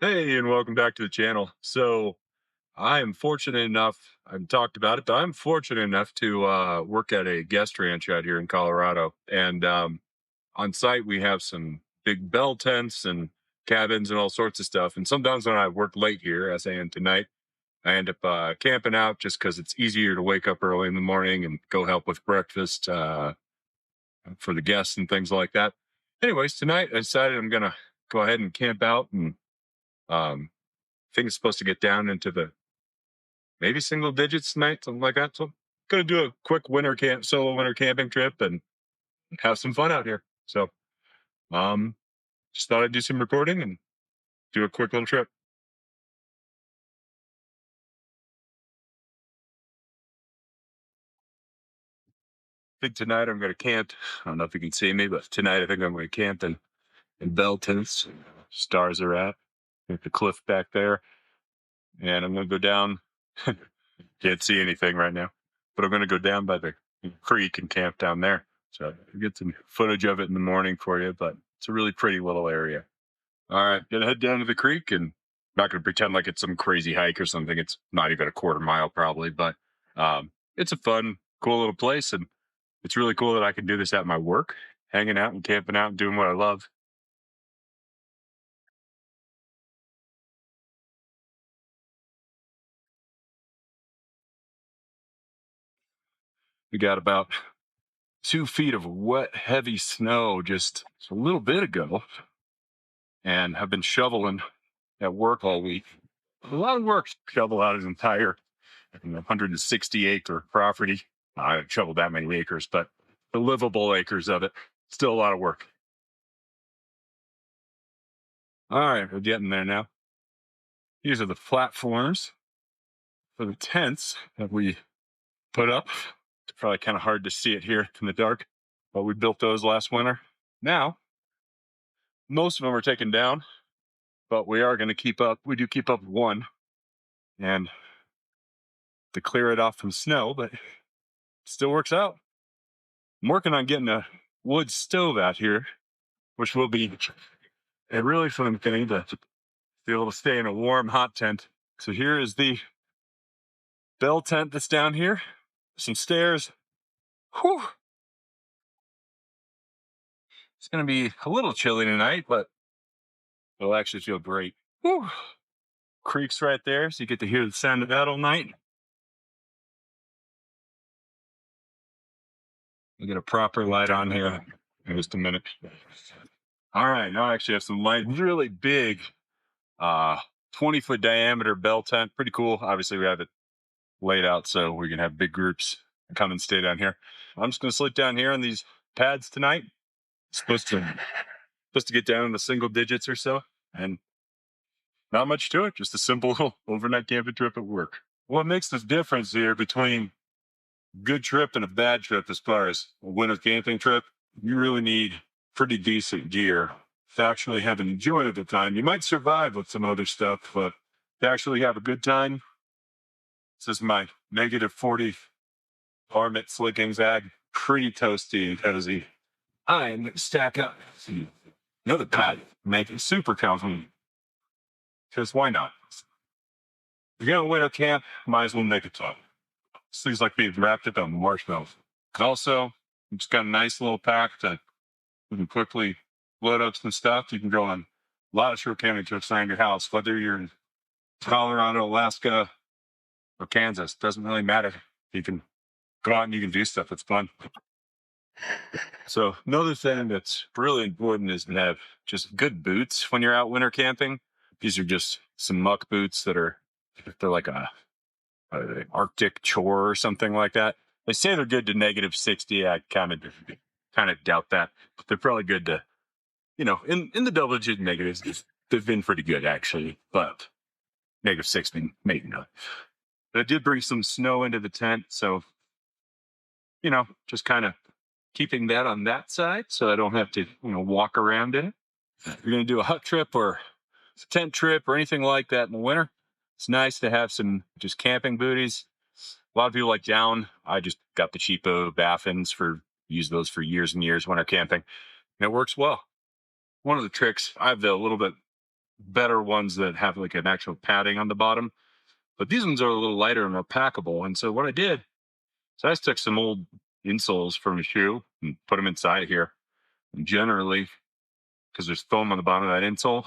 Hey, and welcome back to the channel. So I am fortunate enough, I've talked about it, but I'm fortunate enough to work at a guest ranch out here in Colorado. And on site, we have some big bell tents and cabins and all sorts of stuff. And sometimes when I work late here, as I am tonight, I end up camping out just because it's easier to wake up early in the morning and go help with breakfast for the guests and things like that. Anyways, tonight I decided I'm going to go ahead and camp out and um, think it's supposed to get down into the maybe single digits tonight, something like that. So I'm gonna do a quick solo winter camping trip and have some fun out here. So um just thought I'd do some recording and do a quick little trip. I think tonight I'm gonna camp. I don't know if you can see me, but tonight I think I'm gonna camp in Belton's. Stars are at the cliff back there. And I'm gonna go down. Can't see anything right now, but I'm gonna go down by the creek and camp down there. So I'll get some footage of it in the morning for you, but it's a really pretty little area. All right, gonna head down to the creek and not gonna pretend like it's some crazy hike or something. It's not even a quarter mile probably, but it's a fun, cool little place, and it's really cool that I can do this at my work, hanging out and camping out and doing what I love. We got about 2 feet of wet, heavy snow just a little bit ago, and have been shoveling at work all week. A lot of work to shovel out his entire 160-acre property. I haven't shoveled that many acres, but the livable acres of it. Still a lot of work. All right, we're getting there now. These are the platforms for the tents that we put up. It's probably kind of hard to see it here in the dark, but we built those last winter. Now, most of them are taken down, but we are going to keep up. We do keep up one and to clear it off from snow, but still works out. I'm working on getting a wood stove out here, which will be a really fun thing to be able to stay in a warm, hot tent. So here is the bell tent that's down here. Some stairs. Whew. It's going to be a little chilly tonight, but it'll actually feel great. Whew. Creek's right there, so you get to hear the sound of that all night. We'll get a proper light on here in just a minute. All right, now I actually have some light, really big, 20-foot diameter bell tent. Pretty cool. Obviously, we have it laid out so we can have big groups come and stay down here. I'm just going to sleep down here on these pads tonight. Supposed to get down in the single digits or so, and not much to it. Just a simple little overnight camping trip at work. What makes the difference here between good trip and a bad trip as far as a winter camping trip? You really need pretty decent gear to actually have an enjoyable time. You might survive with some other stuff, but to actually have a good time, this is my -40 Armit slickings ag, pretty toasty and cozy. I'm going to stack up another pad, make it super comfy. Because why not? If you're going to winter camp, might as well make it fun. This thing's like being wrapped up on marshmallows. And also, it's got a nice little pack that you can quickly load up some stuff. You can go on a lot of short camping trips around your house, whether you're in Colorado, Alaska, or Kansas. Doesn't really matter. You can go out and you can do stuff. It's fun. So another thing that's really important is to have just good boots when you're out winter camping. These are just some muck boots they're like a Arctic chore or something like that. They say they're good to -60. I kind of doubt that, but they're probably good to, in the double digit negatives. They've been pretty good actually, but -60 maybe not. But I did bring some snow into the tent, so just kind of keeping that on that side so I don't have to, walk around in it. If you're going to do a hut trip or a tent trip or anything like that in the winter, it's nice to have some just camping booties. A lot of people like down. I just got the cheapo Baffins use those for years and years winter camping, and it works well. One of the tricks, I have the little bit better ones that have like an actual padding on the bottom. But these ones are a little lighter and more packable. And so what I did is I just took some old insoles from a shoe and put them inside here. And generally, because there's foam on the bottom of that insole,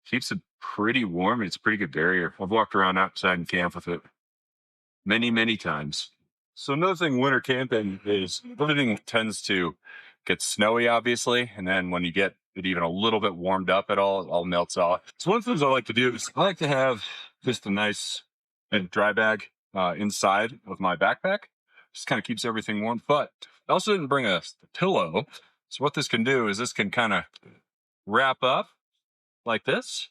keeps it pretty warm. It's a pretty good barrier. I've walked around outside in camp with it many, many times. So another thing winter camping is everything tends to get snowy, obviously. And then when you get it even a little bit warmed up at all, it all melts off. So one of the things I like to do is I like to have just a nice dry bag inside of my backpack. Just kind of keeps everything warm. But I also didn't bring a pillow. So what this can do is this can kind of wrap up like this,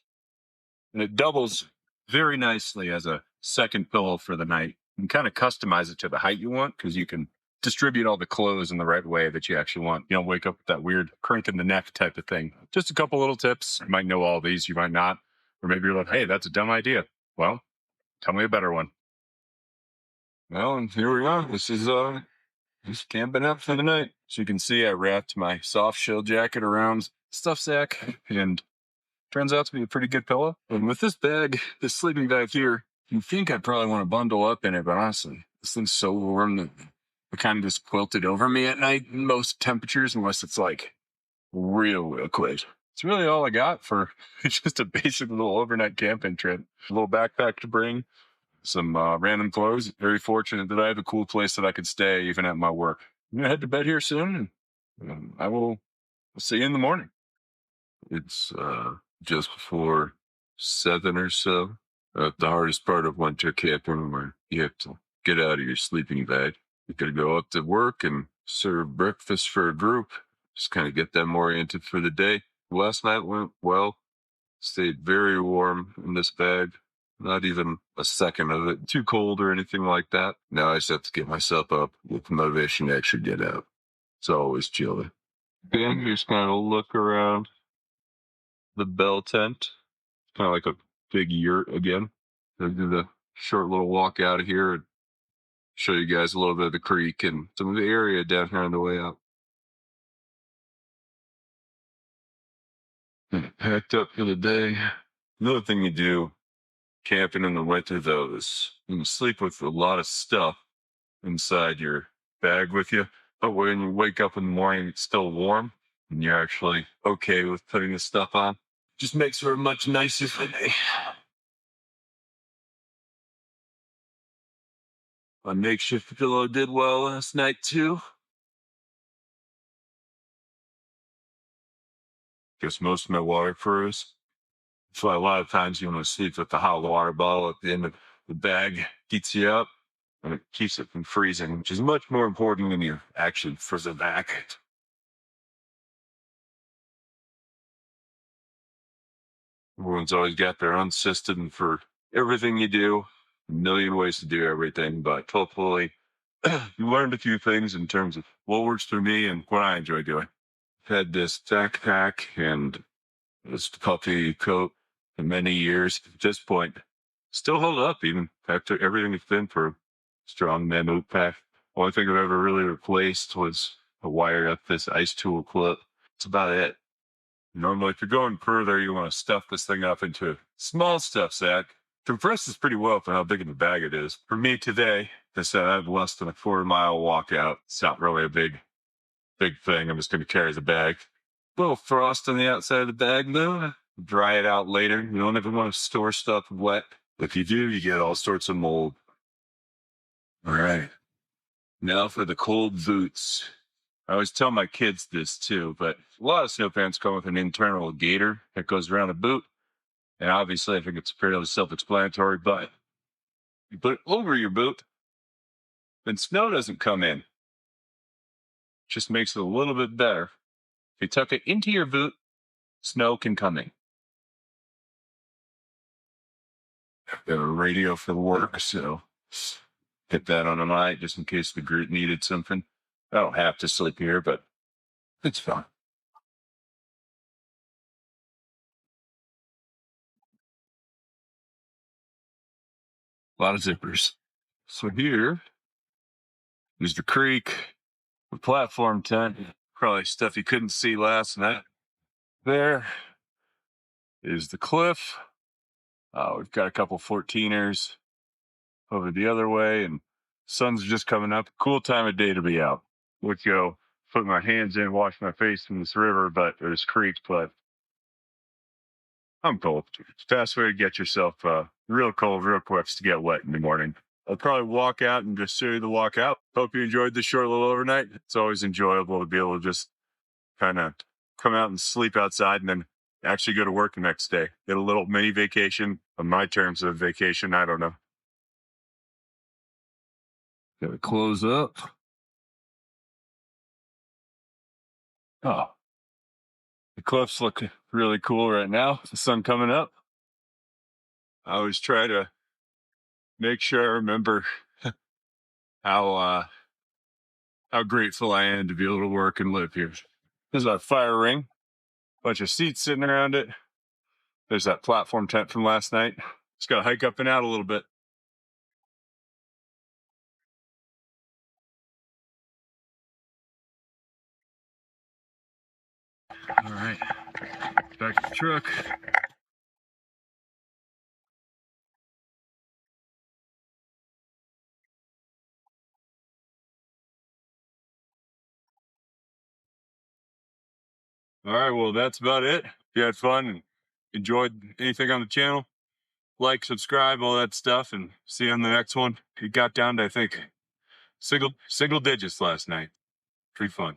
and it doubles very nicely as a second pillow for the night. And kind of customize it to the height you want, because you can distribute all the clothes in the right way that you actually want. You don't wake up with that weird crink in the neck type of thing. Just a couple little tips. You might know all these, you might not. Or maybe you're like, hey, that's a dumb idea. Well, tell me a better one. Well, and here we are. This is just camping up for the night. So you can see I wrapped my soft shell jacket around stuff sack, and turns out to be a pretty good pillow. And with this bag, this sleeping bag here, you think I'd probably want to bundle up in it, but honestly, this thing's so warm that it kind of just quilted over me at night in most temperatures, unless it's like real cold. It's really all I got for just a basic little overnight camping trip. A little backpack to bring, some random clothes. Very fortunate that I have a cool place that I could stay even at my work. I'm going to head to bed here soon, and I will see you in the morning. It's just before 7 or so. The hardest part of winter camping, where you have to get out of your sleeping bag. You got to go up to work and serve breakfast for a group. Just kind of get them oriented for the day. Last night went well. Stayed very warm in this bag. Not even a second of it too cold or anything like that. Now I just have to get myself up with the motivation to actually get out. It's always chilly. Then just kind of look around the bell tent. Kind of like a big yurt again. I'll do the short little walk out of here and show you guys a little bit of the creek and some of the area down here on the way out. Packed up for the day. Another thing you do camping in the winter, though, is you sleep with a lot of stuff inside your bag with you. But when you wake up in the morning, it's still warm and you're actually okay with putting the stuff on. Just makes for a much nicer day. My makeshift pillow did well last night, too. Guess most of my water furs. So a lot of times you want to sleep with the hot water bottle at the end of the bag. Heats you up and it keeps it from freezing, which is much more important than you actually frizz it back. Everyone's always got their own system for everything you do. A million ways to do everything, but hopefully you learned a few things in terms of what works for me and what I enjoy doing. I've had this backpack and this puffy coat for many years. At this point, still hold up even after everything it's been for a strong mammoth pack. Only thing I've ever really replaced was a wire up this ice tool clip. That's about it. Normally, if you're going further, you want to stuff this thing up into a small stuff sack. Compresses pretty well for how big of a bag it is. For me today, I have less than a 4 mile walkout. It's not really a big thing. I'm just going to carry the bag. Little frost on the outside of the bag, though. Dry it out later. You don't ever want to store stuff wet. If you do, you get all sorts of mold. All right. Now for the cold boots. I always tell my kids this too, but a lot of snow pants come with an internal gaiter that goes around the boot. And obviously, I think it's fairly self-explanatory, but you put it over your boot, then snow doesn't come in. Just makes it a little bit better. If you tuck it into your boot, snow can come in. Got a radio for the work, so hit that on the night just in case the group needed something. I don't have to sleep here, but it's fun. A lot of zippers. So here is the creek, the platform tent. Probably stuff you couldn't see last night. There is the cliff. We've got a couple 14ers over the other way, and sun's just coming up. Cool time of day to be out. Would go put my hands in, wash my face in this river, but there's creeks, but I'm cold. Fast way to get yourself real cold real quick is to get wet in the morning. I'll probably walk out and just show you the walk out. Hope you enjoyed this short little overnight. It's always enjoyable to be able to just kind of come out and sleep outside and then actually go to work the next day. Get a little mini vacation on my terms of vacation. I don't know. Gotta close up. Oh, the cliffs look really cool right now. The sun coming up. I always try to make sure I remember how how grateful I am to be able to work and live here. There's a fire ring, bunch of seats sitting around it. There's that platform tent from last night. Just got to hike up and out a little bit. All right, back to the truck. All right, well, that's about it. If you had fun and enjoyed anything on the channel, like, subscribe, all that stuff, and see you on the next one. It got down to, I think, single digits last night. Pretty fun.